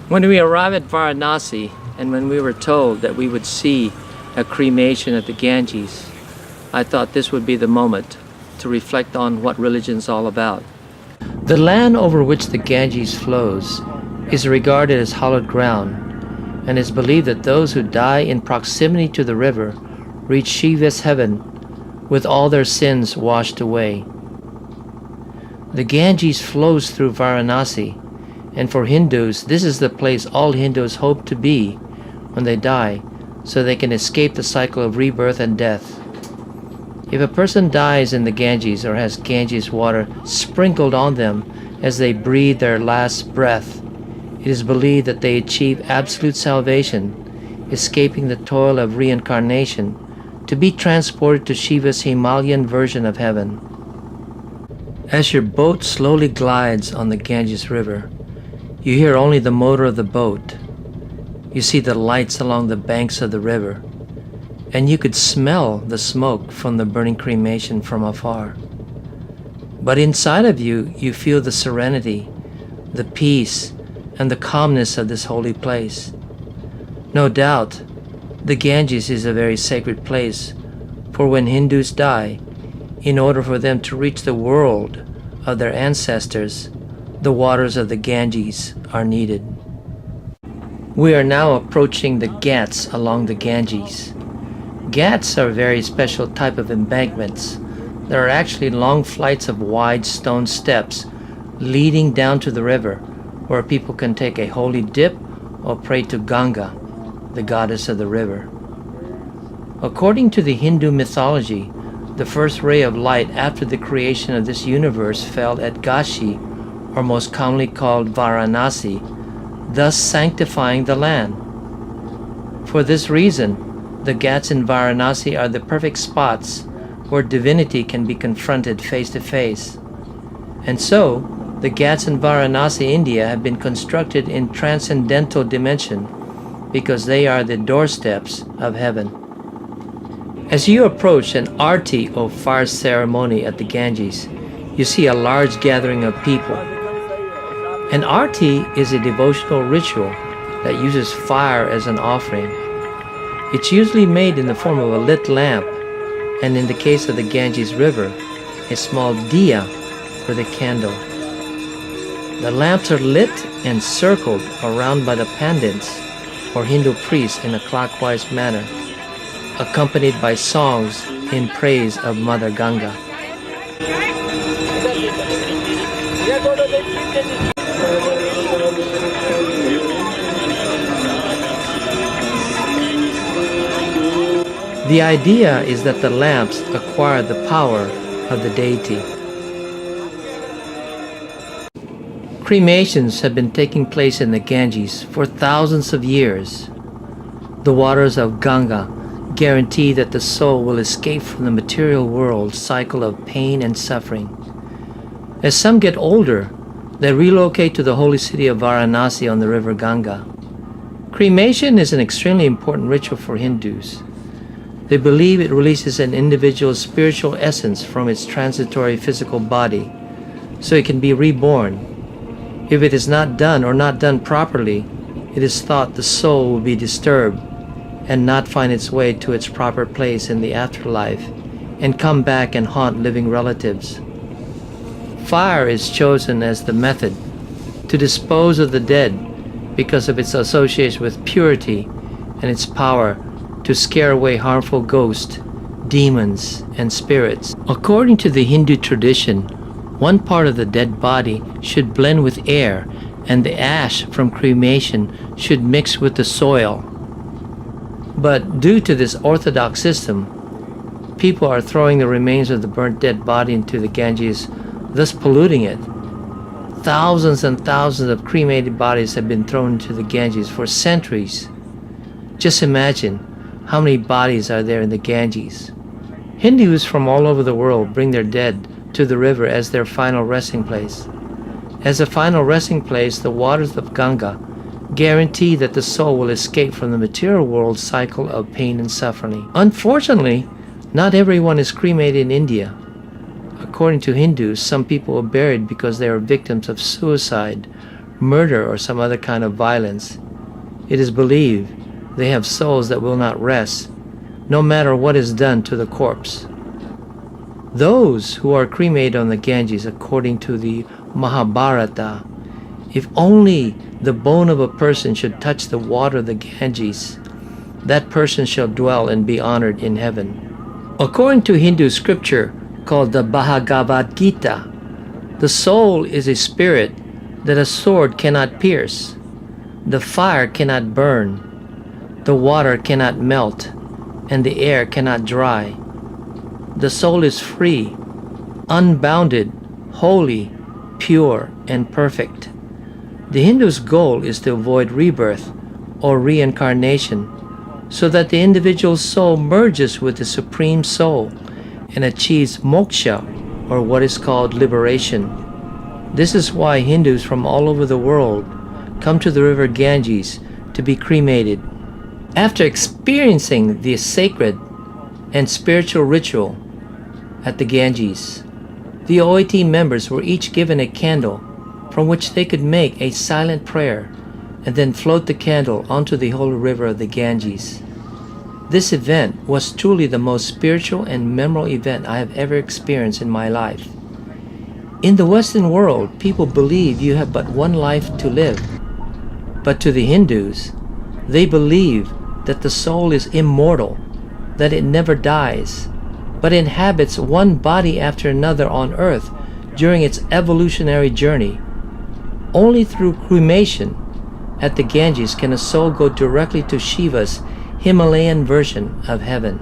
When we arrived at Varanasi and when we were told that we would see a cremation at the Ganges, I thought this would be the moment to reflect on what religion's all about. The land over which the Ganges flows is regarded as hallowed ground, and it's believed that those who die in proximity to the river reach Shiva's heaven with all their sins washed away. The Ganges flows through Varanasi, and for Hindus, this is the place all Hindus hope to be when they die, so they can escape the cycle of rebirth and death. If a person dies in the Ganges or has Ganges water sprinkled on them as they breathe their last breath, it is believed that they achieve absolute salvation, escaping the toil of reincarnation, to be transported to Shiva's Himalayan version of heaven. As your boat slowly glides on the Ganges River, you hear only the motor of the boat. You see the lights along the banks of the river, and you could smell the smoke from the burning cremation from afar. But inside of you, you feel the serenity, the peace, and the calmness of this holy place. No doubt, the Ganges is a very sacred place, for when Hindus die, in order for them to reach the world of their ancestors, the waters of the Ganges are needed. We are now approaching the Ghats along the Ganges. Ghats are a very special type of embankments. There are actually long flights of wide stone steps leading down to the river, where people can take a holy dip or pray to Ganga, the goddess of the river. According to the Hindu mythology, the first ray of light after the creation of this universe fell at Kashi, or most commonly called Varanasi, thus sanctifying the land. For this reason, the Ghats in Varanasi are the perfect spots where divinity can be confronted face to face. And so, the Ghats in Varanasi, India have been constructed in transcendental dimension because they are the doorsteps of heaven. As you approach an arti or fire ceremony at the Ganges, you see a large gathering of people. An arti is a devotional ritual that uses fire as an offering. It's usually made in the form of a lit lamp, and in the case of the Ganges River, a small diya with a candle. The lamps are lit and circled around by the pandits, or Hindu priests, in a clockwise manner, accompanied by songs in praise of Mother Ganga. The idea is that the lamps acquire the power of the deity. Cremations have been taking place in the Ganges for thousands of years. The waters of Ganga guarantee that the soul will escape from the material world cycle of pain and suffering. As some get older, they relocate to the holy city of Varanasi on the river Ganga. Cremation is an extremely important ritual for Hindus. They believe it releases an individual's spiritual essence from its transitory physical body, so it can be reborn. If it is not done or not done properly, it is thought the soul will be disturbed and not find its way to its proper place in the afterlife and come back and haunt living relatives. Fire is chosen as the method to dispose of the dead because of its association with purity and its power to scare away harmful ghosts, demons, and spirits. According to the Hindu tradition, one part of the dead body should blend with air, and the ash from cremation should mix with the soil. But due to this orthodox system, people are throwing the remains of the burnt dead body into the Ganges, thus polluting it. Thousands and thousands of cremated bodies have been thrown into the Ganges for centuries. Just imagine how many bodies are there in the Ganges. Hindus from all over the world bring their dead to the river as their final resting place. As a final resting place, the waters of Ganga guarantee that the soul will escape from the material world cycle of pain and suffering. Unfortunately, not everyone is cremated in India. According to Hindus, some people are buried because they are victims of suicide, murder, or some other kind of violence. It is believed they have souls that will not rest, no matter what is done to the corpse. Those who are cremated on the Ganges, according to the Mahabharata, if only the bone of a person should touch the water of the Ganges, that person shall dwell and be honored in heaven. According to Hindu scripture called the Bhagavad Gita, the soul is a spirit that a sword cannot pierce, the fire cannot burn, the water cannot melt, and the air cannot dry. The soul is free, unbounded, holy, pure, and perfect. The Hindu's goal is to avoid rebirth or reincarnation, so that the individual soul merges with the Supreme Soul and achieves moksha, or what is called liberation. This is why Hindus from all over the world come to the river Ganges to be cremated. After experiencing the sacred and spiritual ritual at the Ganges, the OIT members were each given a candle from which they could make a silent prayer and then float the candle onto the holy river of the Ganges. This event was truly the most spiritual and memorable event I have ever experienced in my life. In the Western world, people believe you have but one life to live. But to the Hindus, they believe that the soul is immortal, that it never dies, but inhabits one body after another on earth during its evolutionary journey. Only through cremation at the Ganges can a soul go directly to Shiva's Himalayan version of heaven.